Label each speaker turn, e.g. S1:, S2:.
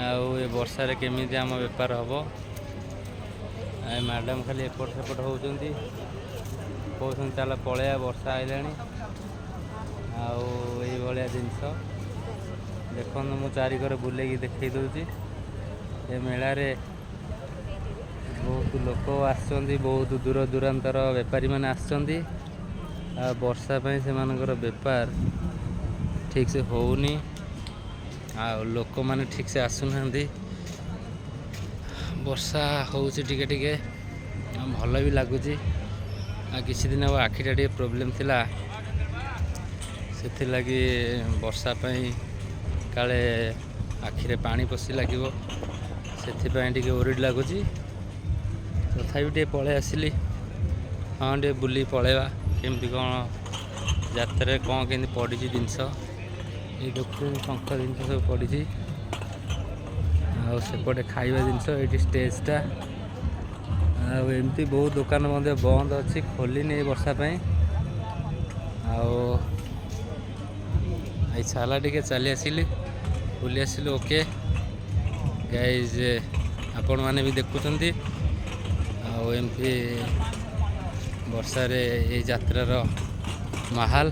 S1: ଆଉ ଏ ବର୍ଷାରେ କେମିତି ଆମ ବେପାର ହେବ। ମ୍ୟାଡ଼ାମ୍ ଖାଲି ଏପଟ ସେପଟ ହେଉଛନ୍ତି, କହୁଛନ୍ତି ଚାଲ ପଳେଇବା ବର୍ଷା ଆଇଲାଣି। ଆଉ ଏଇଭଳିଆ ଜିନିଷ ଦେଖନ୍ତୁ, ମୁଁ ଚାରିକରେ ବୁଲେଇକି ଦେଖେଇ ଦେଉଛି। ଏ ମେଳାରେ ବହୁତ ଲୋକ ଆସିଛନ୍ତି, ବହୁତ ଦୂର ଦୂରାନ୍ତର ବେପାରୀମାନେ ଆସିଛନ୍ତି। ଆଉ ବର୍ଷା ପାଇଁ ସେମାନଙ୍କର ବେପାର ଠିକ୍ସେ ହେଉନି, ଆଉ ଲୋକମାନେ ଠିକ୍ସେ ଆସୁନାହାନ୍ତି। ବର୍ଷା ହେଉଛି ଟିକେ ଟିକେ, ଭଲ ବି ଲାଗୁଛି। ଆଉ କିଛି ଦିନ ହେବ ଆଖିଟା ଟିକେ ପ୍ରୋବ୍ଲେମ୍ ଥିଲା, ସେଥିଲାଗି ବର୍ଷା ପାଇଁ କାଳେ ଆଖିରେ ପାଣି ପଶି ଲାଗିବ, ସେଥିପାଇଁ ଟିକେ ଓରିଡ୍ ଲାଗୁଛି। ତଥାପି ଟିକେ ପଳେଇ ଆସିଲି, ହଁ ଟିକେ ବୁଲି ପଳେଇବା, କେମିତି କ'ଣ ଯାତ୍ରାରେ କ'ଣ କେମିତି ପଡ଼ିଛି ଜିନିଷ। ଏଇ ଦେଖୁଛନ୍ତି ଶଙ୍ଖ ଜିନିଷ ସବୁ ପଡ଼ିଛି, ଆଉ ସେପଟେ ଖାଇବା ଜିନିଷ, ଏଇଠି ଷ୍ଟେଜ୍ଟା। ଆଉ ଏମିତି ବହୁତ ଦୋକାନ ମଧ୍ୟ ବନ୍ଦ ଅଛି, ଖୋଲିନି ଏଇ ବର୍ଷା ପାଇଁ। ଆଉ ଇଚ୍ଛା ହେଲା ଟିକେ ଚାଲି ଆସିଲି, ବୁଲି ଆସିଲୁ। ଓକେ ଗାଇଜ୍, ଆପଣମାନେ ବି ଦେଖୁଛନ୍ତି। ଆଉ ଏମିତି ବର୍ଷାରେ ଏଇ ଯାତ୍ରାର ମାହାଲ।